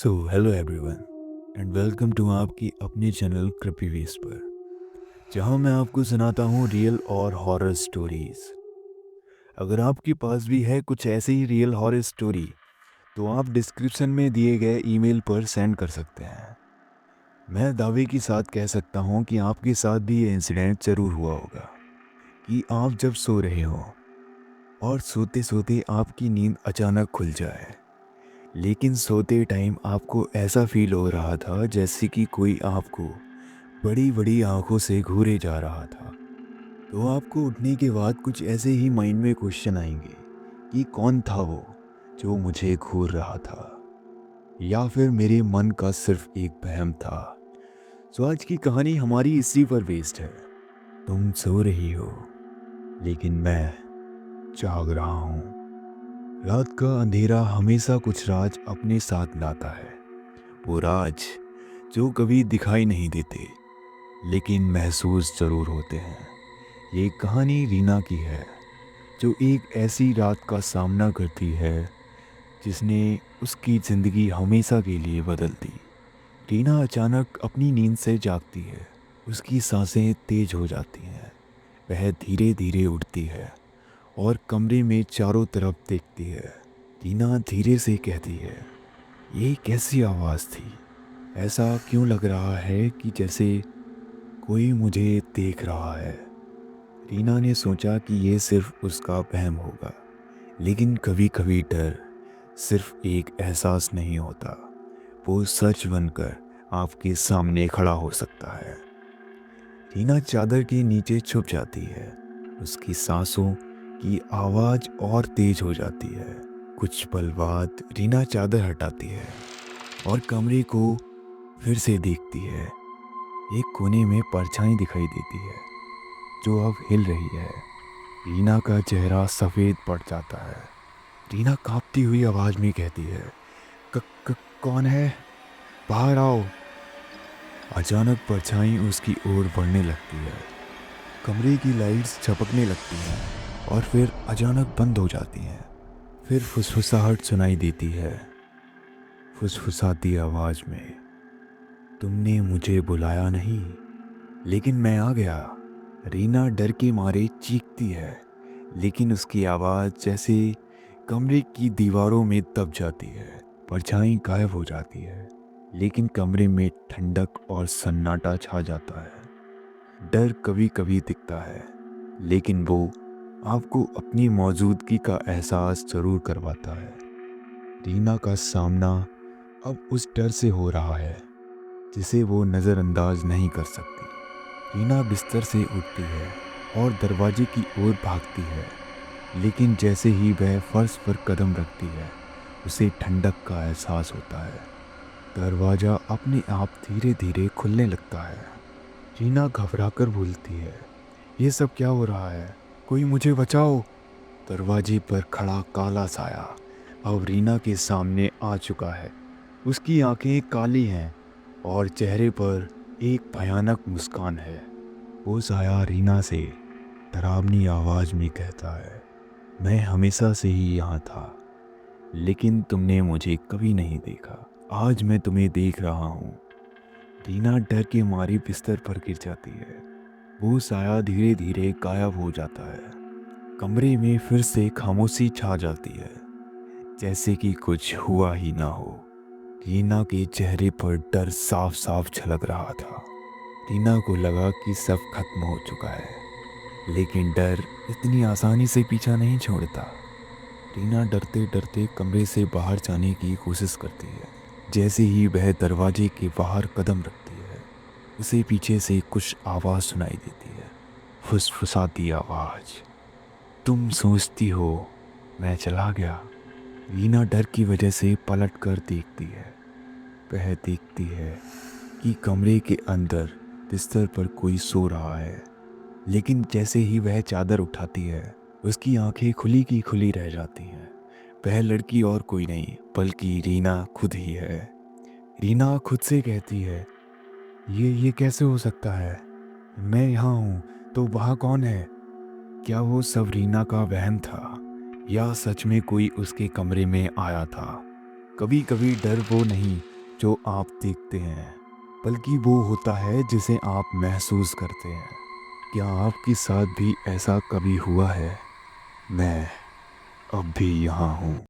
Hello everyone and welcome to आपकी अपने channel क्रिपीवेस पर, जहां मैं आपको सुनाता हूं रियल और हॉरर स्टोरीज। अगर आपके पास भी है कुछ ऐसे ही रियल हॉरर स्टोरी, तो आप डिस्क्रिप्शन में दिए गए ईमेल पर सेंड कर सकते हैं। मैं दावे के साथ कह सकता हूं कि आपके साथ भी ये इंसिडेंट ज़रूर हुआ होगा कि आप जब सो रहे हो और सोते सोते आपकी नींद अचानक खुल जाए, लेकिन सोते टाइम आपको ऐसा फील हो रहा था जैसे कि कोई आपको बड़ी बड़ी आंखों से घूरे जा रहा था। तो आपको उठने के बाद कुछ ऐसे ही माइंड में क्वेश्चन आएंगे कि कौन था वो जो मुझे घूर रहा था, या फिर मेरे मन का सिर्फ एक वहम था। आज की कहानी हमारी इसी पर बेस्ड है। तुम सो रही हो लेकिन मैं जाग रहा हूँ। रात का अंधेरा हमेशा कुछ राज अपने साथ लाता है। वो राज जो कभी दिखाई नहीं देते लेकिन महसूस ज़रूर होते हैं। ये कहानी रीना की है, जो एक ऐसी रात का सामना करती है जिसने उसकी ज़िंदगी हमेशा के लिए बदल दी। रीना अचानक अपनी नींद से जागती है। उसकी सांसें तेज हो जाती हैं। वह धीरे धीरे उठती है और कमरे में चारों तरफ देखती है। रीना धीरे से कहती है, ये कैसी आवाज़ थी? ऐसा क्यों लग रहा है कि जैसे कोई मुझे देख रहा है? रीना ने सोचा कि ये सिर्फ उसका वहम होगा, लेकिन कभी कभी डर सिर्फ एक एहसास नहीं होता, वो सच बनकर आपके सामने खड़ा हो सकता है। रीना चादर के नीचे छुप जाती है। उसकी सांसों की आवाज़ और तेज हो जाती है। कुछ पल बाद रीना चादर हटाती है और कमरे को फिर से देखती है। एक कोने में परछाई दिखाई देती है जो अब हिल रही है। रीना का चेहरा सफ़ेद पड़ जाता है। रीना कांपती हुई आवाज़ में कहती है, कौन है? बाहर आओ। अचानक परछाई उसकी ओर बढ़ने लगती है। कमरे की लाइट्स झपकने लगती हैं और फिर अचानक बंद हो जाती हैं। फिर फुसफुसाहट सुनाई देती है। फुसफुसाती आवाज़ में, तुमने मुझे बुलाया नहीं लेकिन मैं आ गया। रीना डर के मारे चीखती है, लेकिन उसकी आवाज़ जैसे कमरे की दीवारों में दब जाती है। परछाई गायब हो जाती है, लेकिन कमरे में ठंडक और सन्नाटा छा जाता है। डर कभी कभी दिखता है, लेकिन वो आपको अपनी मौजूदगी का एहसास ज़रूर करवाता है। रीना का सामना अब उस डर से हो रहा है जिसे वो नज़रअंदाज नहीं कर सकती। रीना बिस्तर से उठती है और दरवाजे की ओर भागती है, लेकिन जैसे ही वह फर्श पर कदम रखती है, उसे ठंडक का एहसास होता है। दरवाज़ा अपने आप धीरे धीरे खुलने लगता है। रीना घबराकर बोलती है, ये सब क्या हो रहा है? कोई मुझे बचाओ। दरवाजे पर खड़ा काला साया अब रीना के सामने आ चुका है। उसकी आंखें काली हैं और चेहरे पर एक भयानक मुस्कान है। वो साया रीना से डरावनी आवाज़ में कहता है, मैं हमेशा से ही यहाँ था, लेकिन तुमने मुझे कभी नहीं देखा। आज मैं तुम्हें देख रहा हूँ। रीना डर के मारे बिस्तर पर गिर जाती है। वो साया धीरे धीरे गायब हो जाता है। कमरे में फिर से खामोशी छा जाती है, जैसे कि कुछ हुआ ही ना हो। रीना के चेहरे पर डर साफ साफ झलक रहा था। रीना को लगा कि सब खत्म हो चुका है, लेकिन डर इतनी आसानी से पीछा नहीं छोड़ता। रीना डरते डरते कमरे से बाहर जाने की कोशिश करती है। जैसे ही वह दरवाजे के बाहर कदम रखती है, उसे पीछे से कुछ आवाज़ सुनाई देती है। फुसफुसाती आवाज़, तुम सोचती हो मैं चला गया? रीना डर की वजह से पलट कर देखती है। वह देखती है कि कमरे के अंदर बिस्तर पर कोई सो रहा है, लेकिन जैसे ही वह चादर उठाती है, उसकी आंखें खुली की खुली रह जाती हैं। वह लड़की और कोई नहीं बल्कि रीना खुद ही है। रीना खुद से कहती है, ये कैसे हो सकता है? मैं यहाँ हूँ तो वहाँ कौन है? क्या वो सब रीना का वहम था, या सच में कोई उसके कमरे में आया था? कभी कभी डर वो नहीं जो आप देखते हैं, बल्कि वो होता है जिसे आप महसूस करते हैं। क्या आपके साथ भी ऐसा कभी हुआ है? मैं अब भी यहाँ हूँ।